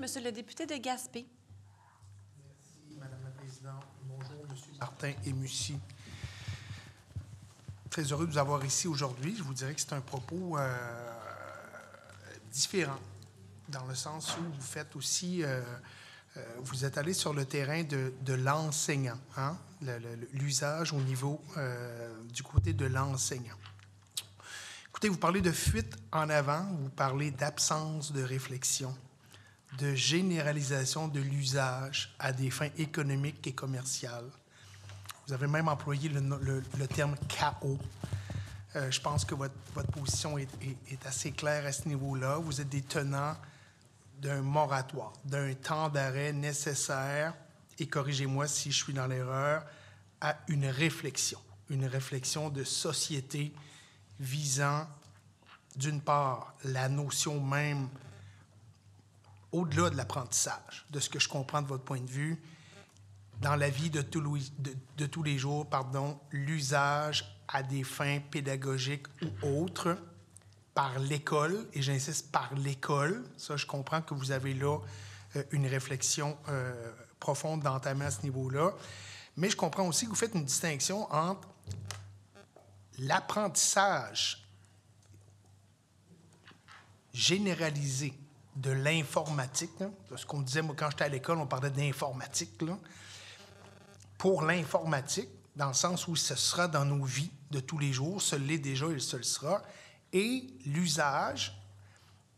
Monsieur le député de Gaspé. Merci, Madame la Présidente. Bonjour, Monsieur Martin et Mussy. Très heureux de vous avoir ici aujourd'hui. Je vous dirais que c'est un propos différent, dans le sens où vous faites aussi... vous êtes allé sur le terrain de l'enseignant, hein? L'usage au niveau du côté de l'enseignant. Écoutez, vous parlez de fuite en avant, vous parlez d'absence de réflexion, de généralisation de l'usage à des fins économiques et commerciales. Vous avez même employé le terme chaos. Je pense que votre position est assez claire à ce niveau-là. Vous êtes des tenants d'un moratoire, d'un temps d'arrêt nécessaire, et corrigez-moi si je suis dans l'erreur, à une réflexion de société visant, d'une part, la notion même, au-delà de l'apprentissage, de ce que je comprends de votre point de vue, dans la vie de tous les jours, l'usage à des fins pédagogiques ou autres, par l'école, et j'insiste par l'école. Ça, je comprends que vous avez là une réflexion profonde d'entamer à ce niveau-là. Mais je comprends aussi que vous faites une distinction entre l'apprentissage généralisé de l'informatique, là, ce qu'on disait, moi, quand j'étais à l'école, on parlait d'informatique, là, pour l'informatique, dans le sens où ce sera dans nos vies de tous les jours, ce l'est déjà et ce le sera, et l'usage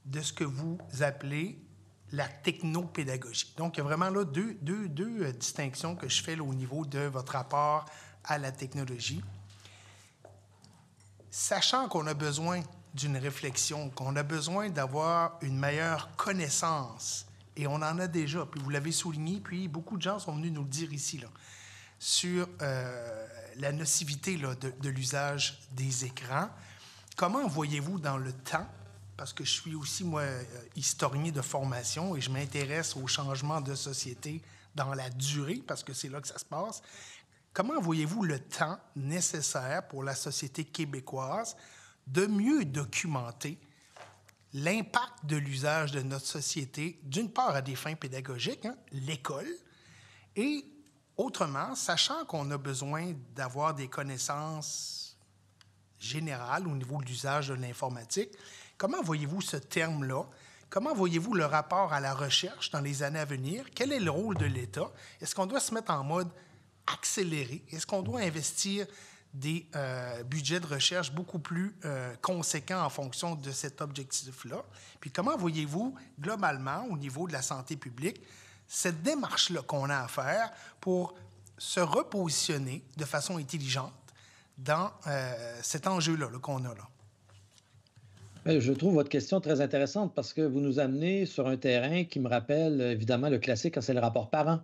de ce que vous appelez la technopédagogie. Donc, il y a vraiment là deux distinctions que je fais là, au niveau de votre rapport à la technologie. Sachant qu'on a besoin d'une réflexion, qu'on a besoin d'avoir une meilleure connaissance, et on en a déjà, puis vous l'avez souligné, puis beaucoup de gens sont venus nous le dire ici, là, sur la nocivité là, de l'usage des écrans. Comment voyez-vous dans le temps, parce que je suis aussi, moi, historien de formation et je m'intéresse aux changements de société dans la durée, parce que c'est là que ça se passe, comment voyez-vous le temps nécessaire pour la société québécoise de mieux documenter l'impact de l'usage de notre société, d'une part à des fins pédagogiques, hein, l'école, et autrement, sachant qu'on a besoin d'avoir des connaissances générales au niveau de l'usage de l'informatique, comment voyez-vous ce terme-là? Comment voyez-vous le rapport à la recherche dans les années à venir? Quel est le rôle de l'État? Est-ce qu'on doit se mettre en mode accéléré? Est-ce qu'on doit investir des budgets de recherche beaucoup plus conséquents en fonction de cet objectif-là? Puis comment voyez-vous, globalement, au niveau de la santé publique, cette démarche-là qu'on a à faire pour se repositionner de façon intelligente dans cet enjeu-là là, qu'on a là? Je trouve votre question très intéressante parce que vous nous amenez sur un terrain qui me rappelle évidemment le classique quand c'est le rapport parent.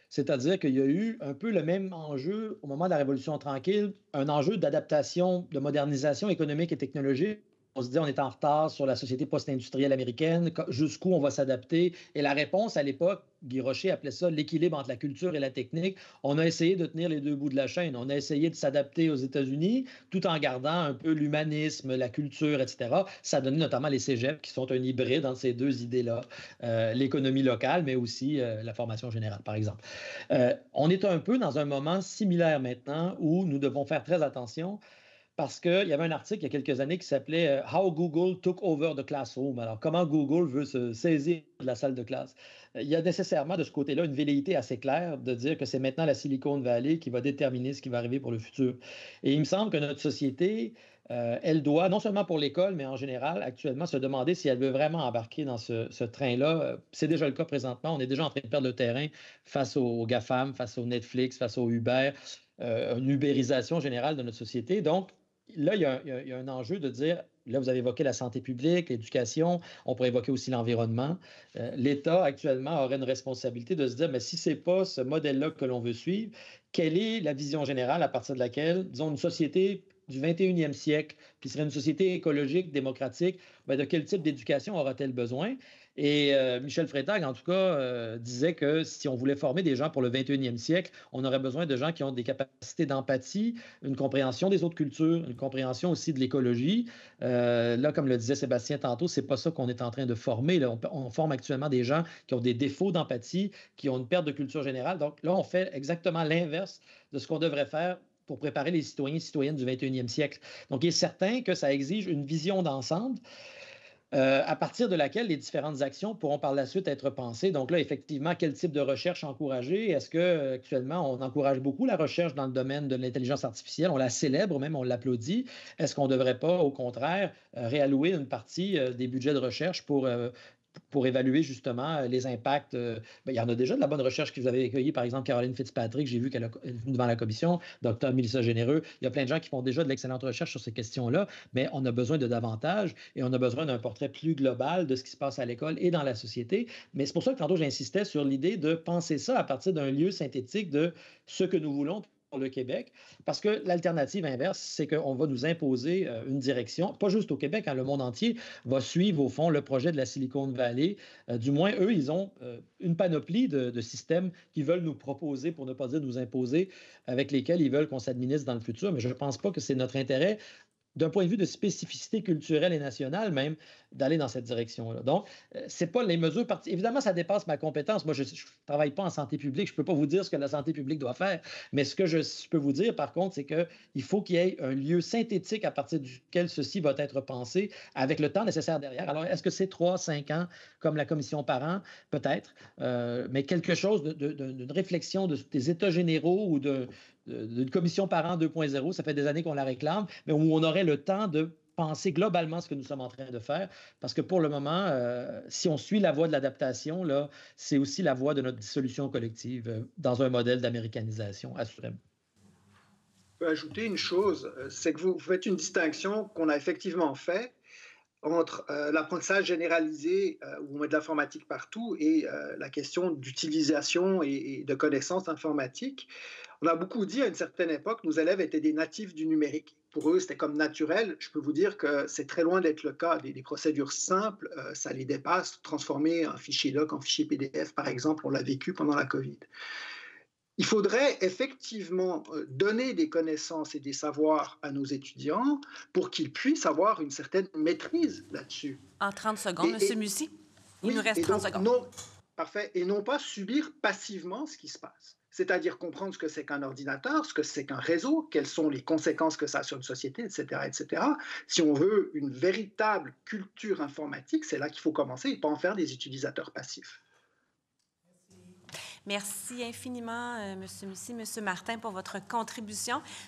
C'est-à-dire qu'il y a eu un peu le même enjeu au moment de la Révolution tranquille, un enjeu d'adaptation, de modernisation économique et technologique. On se dit on est en retard sur la société post-industrielle américaine, jusqu'où on va s'adapter. Et la réponse à l'époque, Guy Rocher appelait ça l'équilibre entre la culture et la technique. On a essayé de tenir les deux bouts de la chaîne. On a essayé de s'adapter aux États-Unis tout en gardant un peu l'humanisme, la culture, etc. Ça a donné notamment les cégeps qui sont un hybride entre ces deux idées-là. L'économie locale, mais aussi la formation générale, par exemple. On est un peu dans un moment similaire maintenant où nous devons faire très attention parce qu'il y avait un article il y a quelques années qui s'appelait How Google Took Over the Classroom. Alors, comment Google veut se saisir de la salle de classe. Il y a nécessairement de ce côté-là une velléité assez claire de dire que c'est maintenant la Silicon Valley qui va déterminer ce qui va arriver pour le futur. Et il me semble que notre société, elle doit, non seulement pour l'école, mais en général, actuellement, se demander si elle veut vraiment embarquer dans ce train-là. C'est déjà le cas présentement. On est déjà en train de perdre le terrain face aux GAFAM, face au Netflix, face au Uber, une ubérisation générale de notre société. Donc, là, il y a un enjeu de dire, là, vous avez évoqué la santé publique, l'éducation, on pourrait évoquer aussi l'environnement. L'État, actuellement, aurait une responsabilité de se dire, mais si ce n'est pas ce modèle-là que l'on veut suivre, quelle est la vision générale à partir de laquelle, disons, une société du 21e siècle, qui serait une société écologique, démocratique, bien, de quel type d'éducation aura-t-elle besoin? Et Michel Freytag, en tout cas, disait que si on voulait former des gens pour le 21e siècle, on aurait besoin de gens qui ont des capacités d'empathie, une compréhension des autres cultures, une compréhension aussi de l'écologie. Là, comme le disait Sébastien tantôt, c'est pas ça qu'on est en train de former. Là. On forme actuellement des gens qui ont des défauts d'empathie, qui ont une perte de culture générale. Donc là, on fait exactement l'inverse de ce qu'on devrait faire pour préparer les citoyens et citoyennes du 21e siècle. Donc, il est certain que ça exige une vision d'ensemble à partir de laquelle les différentes actions pourront par la suite être pensées. Donc là, effectivement, quel type de recherche encourager? Est-ce que actuellement on encourage beaucoup la recherche dans le domaine de l'intelligence artificielle? On la célèbre, même on l'applaudit. Est-ce qu'on ne devrait pas, au contraire, réallouer une partie des budgets de recherche pour évaluer justement les impacts? Il y en a déjà de la bonne recherche que vous avez accueillie, par exemple Caroline Fitzpatrick, j'ai vu qu'elle est venue devant la commission, Dr. Mélissa Généreux. Il y a plein de gens qui font déjà de l'excellente recherche sur ces questions-là, mais on a besoin de davantage et on a besoin d'un portrait plus global de ce qui se passe à l'école et dans la société. Mais c'est pour ça que tantôt j'insistais sur l'idée de penser ça à partir d'un lieu synthétique de ce que nous voulons pour le Québec, parce que l'alternative inverse, c'est qu'on va nous imposer une direction, pas juste au Québec, hein, le monde entier va suivre au fond le projet de la Silicon Valley. Du moins, eux, ils ont une panoplie de systèmes qu'ils veulent nous proposer, pour ne pas dire nous imposer, avec lesquels ils veulent qu'on s'administre dans le futur, mais je ne pense pas que c'est notre intérêt d'un point de vue de spécificité culturelle et nationale même, d'aller dans cette direction-là. Donc, ce n'est pas les mesures évidemment, ça dépasse ma compétence. Moi, je ne travaille pas en santé publique. Je ne peux pas vous dire ce que la santé publique doit faire. Mais ce que je peux vous dire, par contre, c'est qu'il faut qu'il y ait un lieu synthétique à partir duquel ceci va être pensé avec le temps nécessaire derrière. Alors, est-ce que c'est 3, 5 ans, comme la commission parents? Peut-être. Mais quelque chose d'une réflexion des états généraux ou d'une commission parents 2.0, ça fait des années qu'on la réclame, mais où on aurait le temps de penser globalement ce que nous sommes en train de faire, parce que pour le moment, si on suit la voie de l'adaptation, là, c'est aussi la voie de notre dissolution collective dans un modèle d'américanisation, assurément. Je peux ajouter une chose, c'est que vous faites une distinction qu'on a effectivement faite entre l'apprentissage généralisé où on met de l'informatique partout et la question d'utilisation et de connaissances informatiques. On a beaucoup dit à une certaine époque, nos élèves étaient des natifs du numérique. Pour eux, c'était comme naturel. Je peux vous dire que c'est très loin d'être le cas. Des procédures simples, ça les dépasse. Transformer un fichier doc en fichier PDF, par exemple, on l'a vécu pendant la COVID. Il faudrait effectivement donner des connaissances et des savoirs à nos étudiants pour qu'ils puissent avoir une certaine maîtrise là-dessus. En 30 secondes, M. Mussy, il nous reste 30 secondes. Non, parfait. Et non pas subir passivement ce qui se passe. C'est-à-dire comprendre ce que c'est qu'un ordinateur, ce que c'est qu'un réseau, quelles sont les conséquences que ça a sur une société, etc., etc. Si on veut une véritable culture informatique, c'est là qu'il faut commencer et pas en faire des utilisateurs passifs. Merci infiniment, M. Mussy, M. Martin, pour votre contribution.